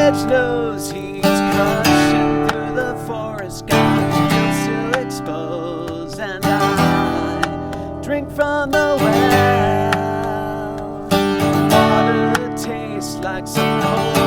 edge knows he's crushing through the forest, got fields to expose, and I drink from the well. Water tastes like some cold